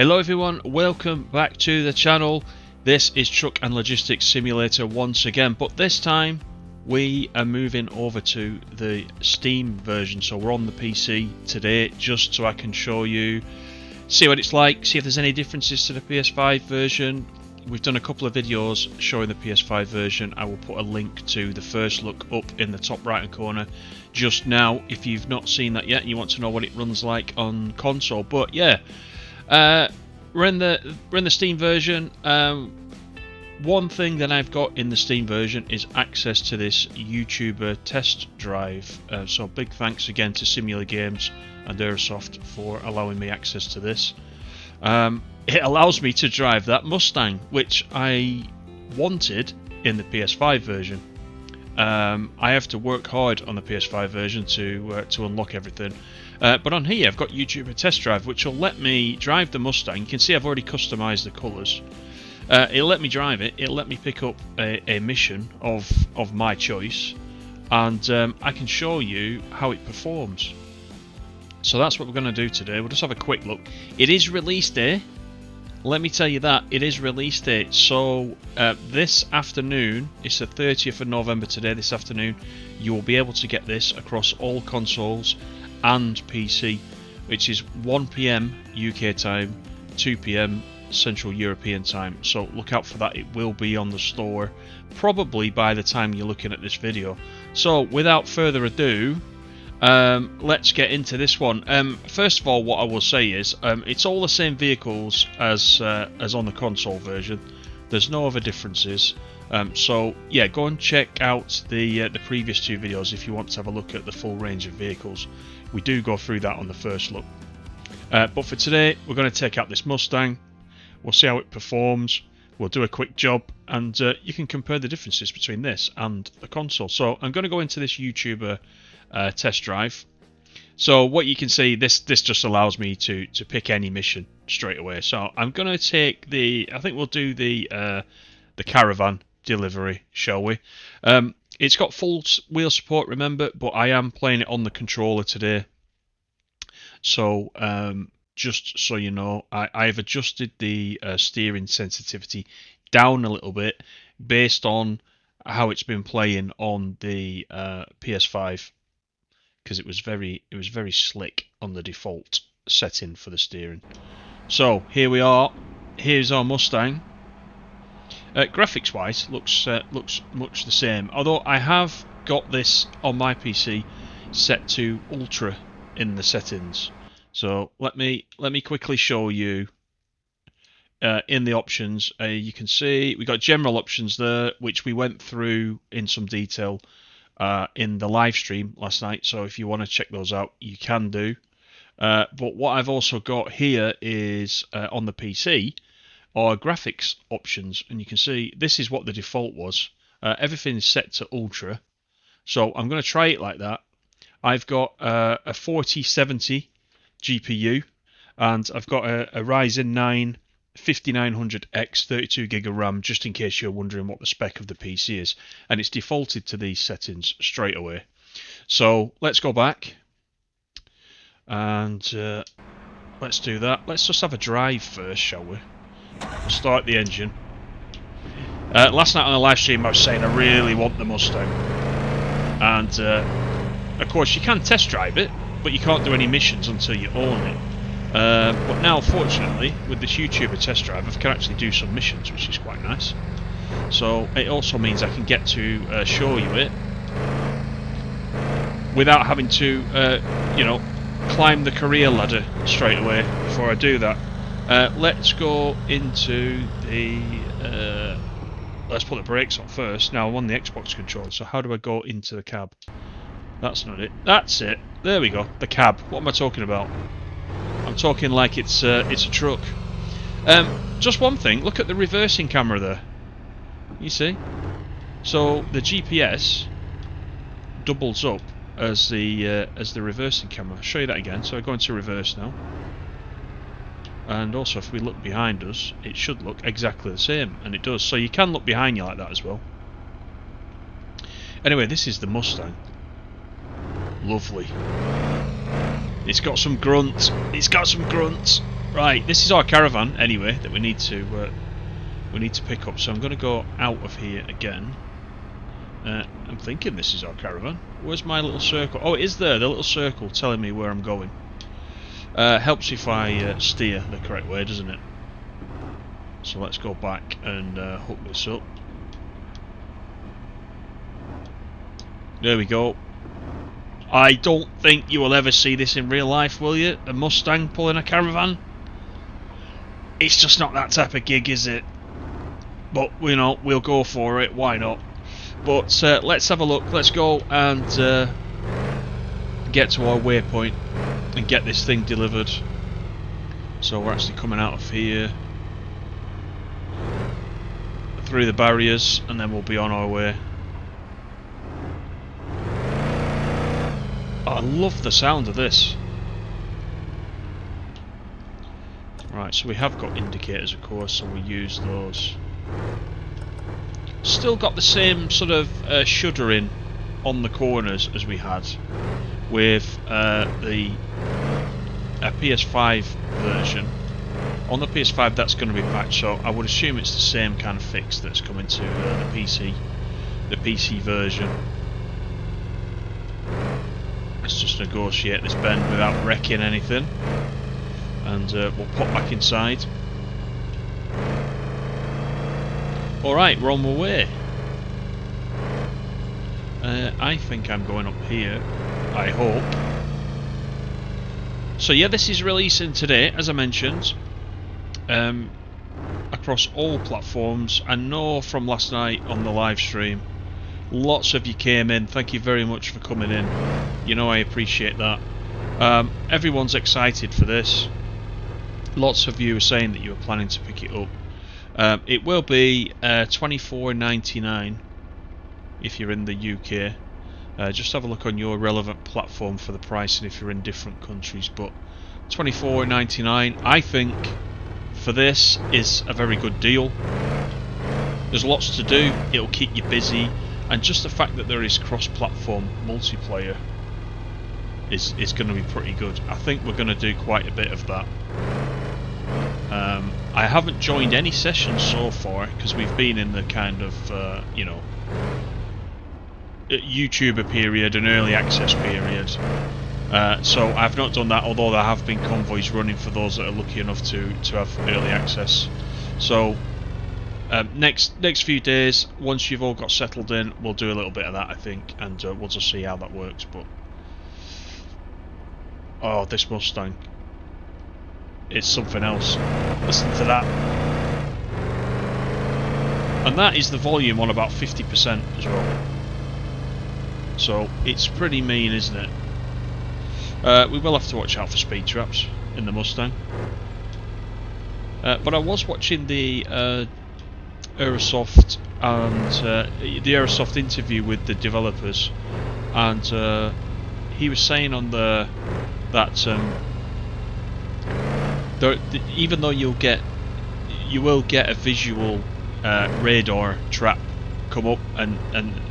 Hello everyone, welcome back to the channel. This is Truck and Logistics Simulator once again, but this time we are moving over to the Steam version. So we're on the PC today just so I can show you, see what it's like, see if there's any differences to the PS5 version. We've done a couple of videos showing the PS5 version. I will put a link to the first look up in the top right hand corner just now if you've not seen that yet and you want to know what it runs like on console. But yeah, we're in the Steam version. One thing that I've got in the Steam version is access to this YouTuber test drive. So big thanks again to Simula Games and Aerosoft for allowing me access to this. It allows me to drive that Mustang, which I wanted in the PS5 version. I have to work hard on the PS5 version to unlock everything. But on here I've got YouTuber Test Drive, which will let me drive the Mustang. You can see I've already customised the colours. It'll let me drive it, it'll let me pick up a mission of my choice, and I can show you how it performs. So that's what we're going to do today. We'll just have a quick look. It is release day. Let me tell you that, it is release day. So this afternoon, it's the 30th of November today, this afternoon, you will be able to get this across all consoles and PC, which is 1 PM UK time, 2 PM Central European time. So look out for that, it will be on the store probably by the time you're looking at this video. So without further ado, let's get into this one. First of all, what I will say is it's all the same vehicles as on the console version. There's no other differences. So yeah, go and check out the previous two videos if you want to have a look at the full range of vehicles. We do go through that on the first look. But for today, we're going to take out this Mustang. We'll see how it performs. We'll do a quick job, and you can compare the differences between this and the console. So I'm going to go into this YouTuber test drive. So what you can see, this just allows me to pick any mission straight away. So I'm going to take I think we'll do the caravan delivery, shall we? It's got full wheel support, remember, but I am playing it on the controller today. So just so you know, I've adjusted the steering sensitivity down a little bit based on how it's been playing on the PS5, because it was very slick on the default setting for the steering. So here we are. Here's our Mustang. Graphics wise, looks much the same. Although I have got this on my PC set to Ultra in the settings. So let me quickly show you. In the options, you can see we got general options there, which we went through in some detail in the live stream last night. So if you want to check those out, you can do. But what I've also got here is on the PC are graphics options, and you can see this is what the default was. Everything is set to Ultra. So I'm going to try it like that. I've got a 4070 GPU, and I've got a Ryzen 9 5900X 32GB of RAM, just in case you're wondering what the spec of the PC is, and it's defaulted to these settings straight away. So let's go back and let's do that. Let's just have a drive first, shall we? We'll start the engine. Last night on the live stream I was saying I really want the Mustang, and of course you can test drive it, but you can't do any missions until you own it. But now, fortunately, with this YouTuber test drive, I can actually do some missions, which is quite nice. So it also means I can get to show you it without having to, you know, climb the career ladder straight away before I do that. Let's go into the... let's put the brakes on first. Now I'm on the Xbox controller, so how do I go into the cab? That's not it. That's it. There we go. The cab. What am I talking about? I'm talking like it's a truck. Just one thing. Look at the reversing camera there. You see? So the GPS doubles up as the reversing camera. I'll show you that again. So I go into reverse now. And also, if we look behind us, it should look exactly the same, and it does. So you can look behind you like that as well. Anyway, this is the Mustang. Lovely. It's got some grunts. It's got some grunts. Right, this is our caravan anyway that we need to pick up. So I'm going to go out of here again. I'm thinking this is our caravan. Where's my little circle? Oh, it is there. The little circle telling me where I'm going. Helps if I steer the correct way, doesn't it? So let's go back and hook this up. There we go. I don't think you will ever see this in real life, will you? A Mustang pulling a caravan? It's just not that type of gig, is it? But, you know, we'll go for it. Why not? But let's have a look. Let's go and get to our waypoint and get this thing delivered. So we're actually coming out of here, through the barriers, and then we'll be on our way. Oh, I love the sound of this. Right, so we have got indicators, of course, so we use those. Still got the same sort of shuddering on the corners as we had with the PS5 version. On the PS5 that's going to be patched, so I would assume it's the same kind of fix that's coming to the PC version. Let's just negotiate this bend without wrecking anything, and we'll pop back inside. Alright, we're on the way. I think I'm going up here, I hope. So yeah, this is releasing today, as I mentioned, across all platforms. I know from last night on the live stream, lots of you came in. Thank you very much for coming in. You know I appreciate that. Everyone's excited for this. Lots of you are saying that you were planning to pick it up. It will be $24.99 if you're in the UK. Just have a look on your relevant platform for the pricing if you're in different countries. But $24.99, I think, for this is a very good deal. There's lots to do. It'll keep you busy, and just the fact that there is cross-platform multiplayer is going to be pretty good. I think we're going to do quite a bit of that. I haven't joined any sessions so far because we've been in the kind of you know, YouTuber period and early access period. So I've not done that, although there have been convoys running for those that are lucky enough to have early access. So next few days, once you've all got settled in, we'll do a little bit of that, I think, and we'll just see how that works. But oh, this Mustang, it's something else. Listen to that. And that is the volume on about 50% as well. So it's pretty mean, isn't it? We will have to watch out for speed traps in the Mustang. But I was watching the Aerosoft and the Aerosoft interview with the developers, and he was saying on that even though you will get a visual radar trap come up, and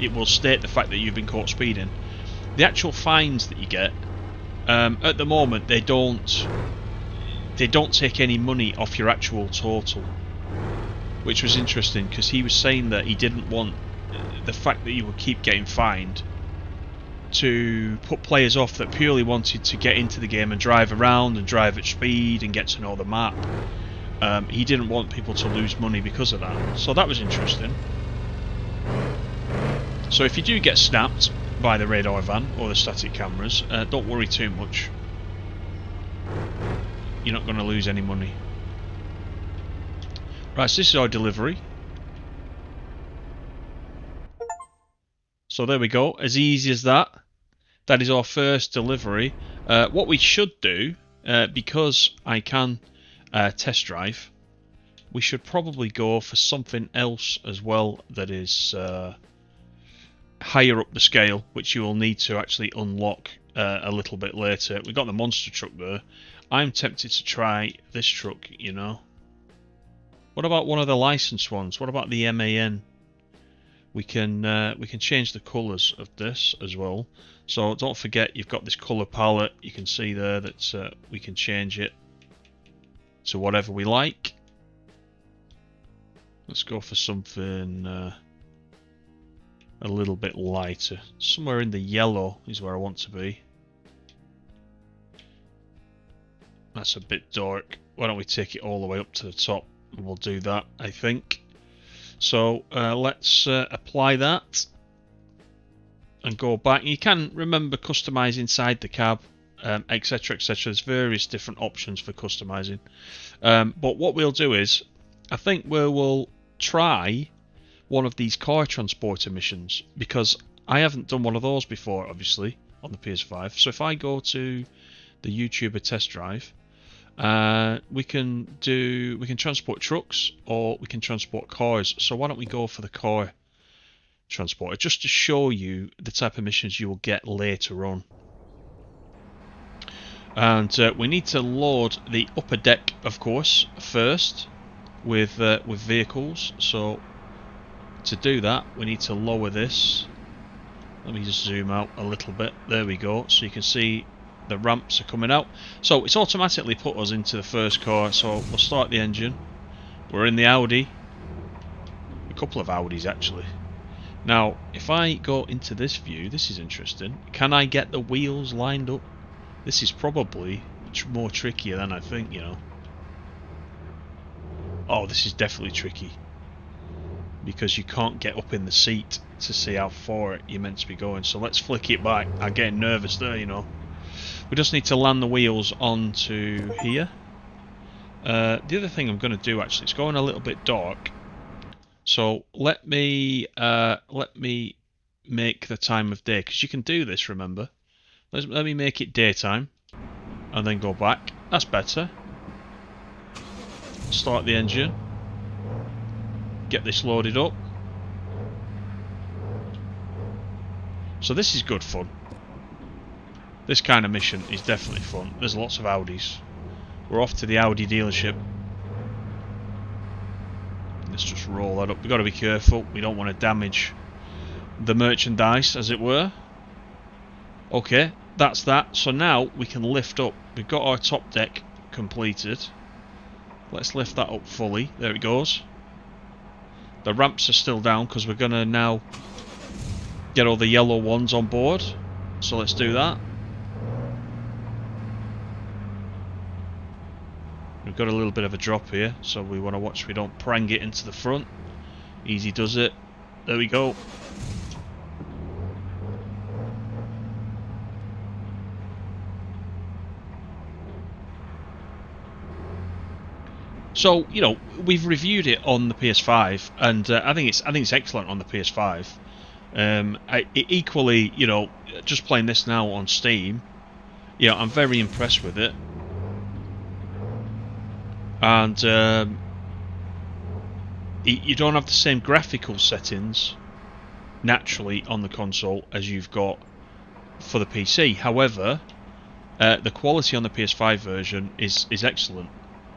it will state the fact that you've been caught speeding, the actual fines that you get, at the moment they don't take any money off your actual total, which was interesting because he was saying that he didn't want the fact that you would keep getting fined to put players off that purely wanted to get into the game and drive around and drive at speed and get to know the map. He didn't want people to lose money because of that, so that was interesting. So if you do get snapped by the radar van or the static cameras, don't worry too much. You're not going to lose any money. Right, so this is our delivery. So there we go, as easy as that. That is our first delivery. What we should do, because I can test drive, we should probably go for something else as well that is higher up the scale, which you will need to actually unlock a little bit later. We've got the monster truck there. I'm tempted to try this truck, you know. What about one of the licensed ones? What about the MAN? We can change the colours of this as well. So don't forget, you've got this colour palette. You can see there that we can change it. to whatever we like. Let's go for something a little bit lighter. Somewhere in the yellow is where I want to be. That's a bit dark. Why don't we take it all the way up to the top? We'll do that, I think. So let's apply that and go back. You can remember customize inside the cab, etc, etc. There's various different options for customizing. But what we'll do is, I think we will try one of these car transporter missions, because I haven't done one of those before, obviously, on the PS5. So if I go to the YouTuber test drive, we can transport trucks or we can transport cars. So why don't we go for the car transporter, just to show you the type of missions you will get later on. And we need to load the upper deck, of course, first with vehicles. So to do that, we need to lower this. Let me just zoom out a little bit. There we go. So you can see the ramps are coming out. So it's automatically put us into the first car. So we'll start the engine. We're in the Audi. A couple of Audis actually. Now, if I go into this view, this is interesting. Can I get the wheels lined up? This is probably more trickier than I think, you know. Oh, this is definitely tricky, because you can't get up in the seat to see how far you're meant to be going. So let's flick it back. I'm getting nervous there, you know. We just need to land the wheels onto here. The other thing I'm going to do, actually, it's going a little bit dark. So let me make the time of day, because you can do this, remember. Let me make it daytime and then go back. That's better. Start the engine. Get this loaded up. So this is good fun. This kind of mission is definitely fun. There's lots of Audis. We're off to the Audi dealership. Let's just roll that up. We've got to be careful. We don't want to damage the merchandise, as it were. Okay, that's that. So now we can lift up. We've got our top deck completed. Let's lift that up fully. There it goes. The ramps are still down because we're going to now get all the yellow ones on board. So let's do that. We've got a little bit of a drop here, so we want to watch we don't prang it into the front. Easy does it. There we go. So, you know, we've reviewed it on the PS5, and I think it's excellent on the PS5. Equally, you know, just playing this now on Steam, you know, I'm very impressed with it. And you don't have the same graphical settings naturally on the console as you've got for the PC. However, the quality on the PS5 version is excellent.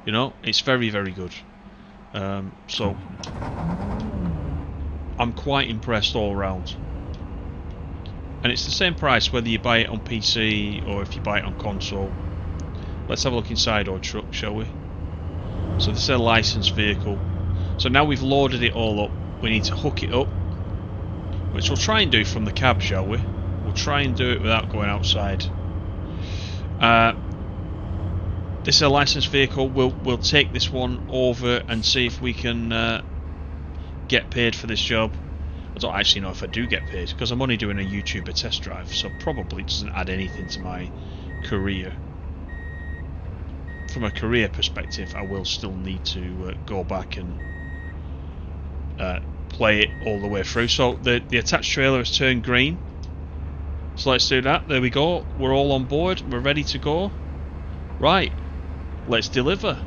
You know, it's very, very good. So I'm quite impressed all around. And it's the same price whether you buy it on PC or if you buy it on console. Let's have a look inside our truck, shall we? So this is a licensed vehicle. So now we've loaded it all up, we need to hook it up, which we'll try and do from the cab, shall we? We'll try and do it without going outside. This is a licensed vehicle. We'll take this one over and see if we can get paid for this job. I don't actually know if I do get paid, because I'm only doing a YouTuber test drive, so probably it doesn't add anything to my career. From a career perspective, I will still need to go back and play it all the way through. So the attached trailer has turned green. So let's do that. There we go. We're all on board. We're ready to go. Right. Let's deliver.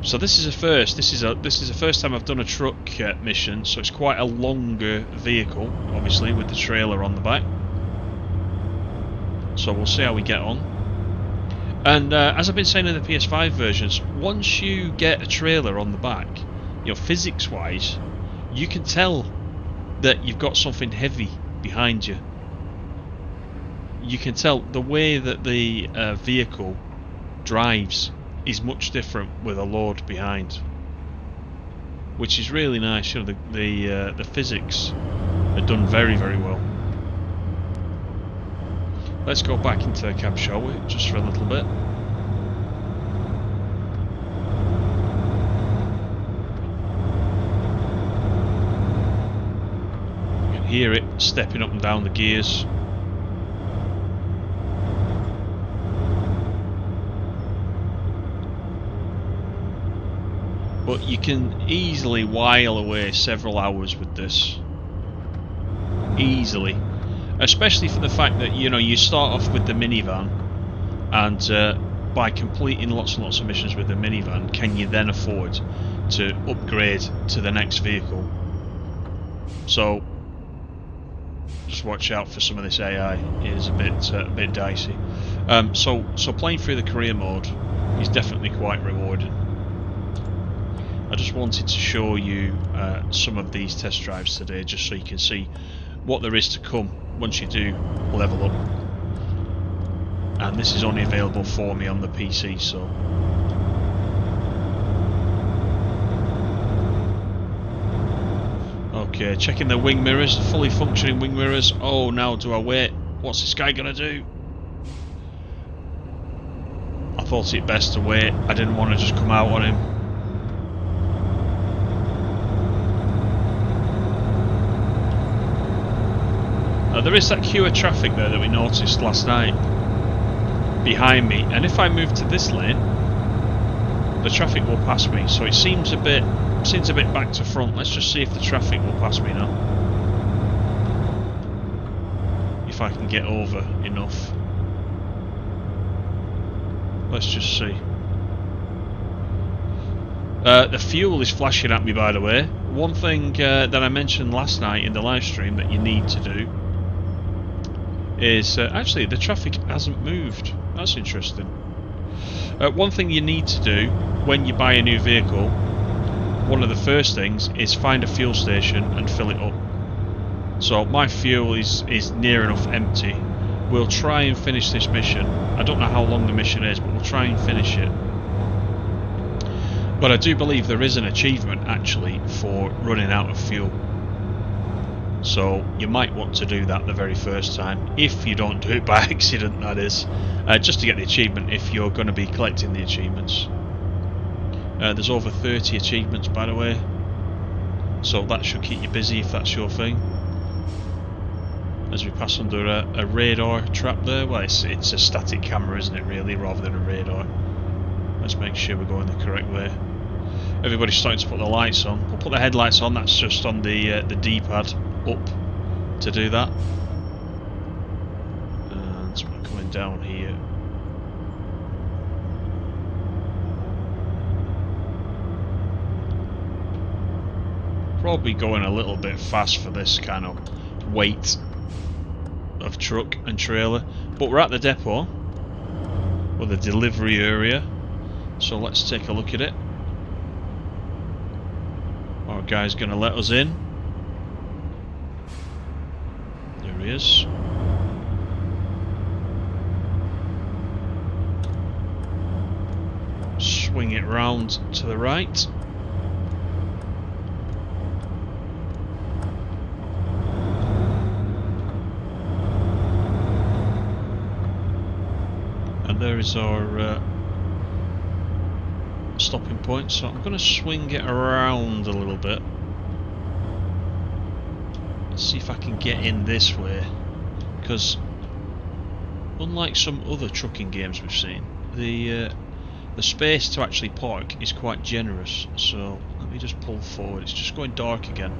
So this is a first. This is the first time I've done a truck mission. So it's quite a longer vehicle, obviously, with the trailer on the back. So we'll see how we get on. And as I've been saying in the PS5 versions, once you get a trailer on the back, you know, physics-wise, you can tell that you've got something heavy behind you. You can tell the way that the vehicle drives is much different with a load behind, which is really nice. You know, the physics are done very, very well. Let's go back into the cab, shall we? Just for a little bit. You can hear it stepping up and down the gears. But you can easily while away several hours with this. Easily. Especially for the fact that, you know, you start off with the minivan, and by completing lots and lots of missions with the minivan, can you then afford to upgrade to the next vehicle? So just watch out for some of this AI. It is a bit dicey. So playing through the career mode is definitely quite rewarding. I just wanted to show you some of these test drives today, just so you can see what there is to come once you do level up. And this is only available for me on the PC, so okay, checking the wing mirrors, fully functioning wing mirrors. Oh, now do I wait? What's this guy gonna do? I thought it best to wait. I didn't want to just come out on him. There is that queue of traffic there that we noticed last night behind me, and if I move to this lane, the traffic will pass me. So it seems a bit back to front. Let's just see if the traffic will pass me now. If I can get over enough. Let's just see. The fuel is flashing at me, by the way. One thing that I mentioned last night in the live stream that you need to do is actually the traffic hasn't moved. That's interesting. One thing you need to do when you buy a new vehicle, one of the first things is find a fuel station and fill it up. So my fuel is near enough empty. We'll try and finish this mission. I don't know how long the mission is, but we'll try and finish it. But I do believe there is an achievement actually for running out of fuel. So you might want to do that the very first time, if you don't do it by accident, that is, just to get the achievement if you're going to be collecting the achievements. There's over 30 achievements, by the way, so that should keep you busy if that's your thing. As we pass under a radar trap there, well, it's a static camera, isn't it, really, rather than a radar. Let's make sure we're going the correct way. Everybody's starting to put the lights on. We'll put the headlights on, that's just on the D-pad up to do that. And we're coming down here. Probably going a little bit fast for this kind of weight of truck and trailer, but we're at the depot, or the delivery area, so let's take a look at it. Our guy's going to let us in. There he is. Swing it round to the right. And there is our stopping point, so I'm going to swing it around a little bit. Let's see if I can get in this way, because unlike some other trucking games we've seen, the space to actually park is quite generous. So let me just pull forward. It's just going dark again.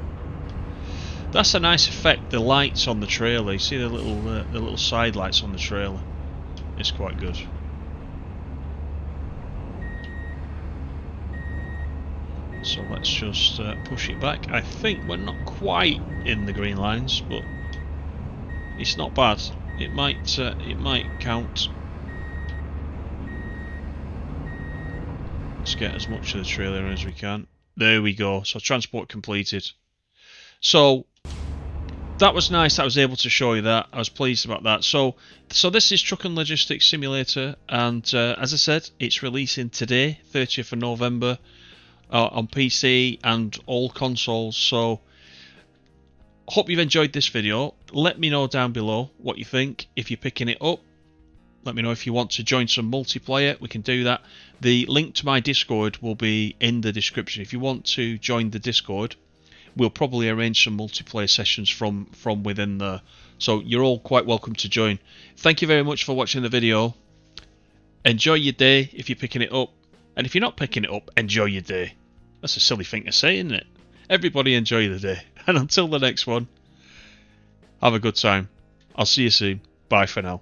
That's a nice effect, the lights on the trailer. You see the little side lights on the trailer. It's quite good. So let's just push it back. I think we're not quite in the green lines, but it's not bad. It might count. Let's get as much of the trailer as we can. There we go. So transport completed. So that was nice that I was able to show you that. I was pleased about that. So this is Truck and Logistics Simulator, and as I said, it's releasing today, 30th of November, on PC and all consoles. So hope you've enjoyed this video. Let me know down below what you think. If you're picking it up, let me know if you want to join some multiplayer. We can do that. The link to my Discord will be in the description. If you want to join the Discord, we'll probably arrange some multiplayer sessions from within there. So you're all quite welcome to join. Thank you very much for watching the video. Enjoy your day if you're picking it up. And if you're not picking it up, enjoy your day. That's a silly thing to say, isn't it? Everybody enjoy the day. And until the next one, have a good time. I'll see you soon. Bye for now.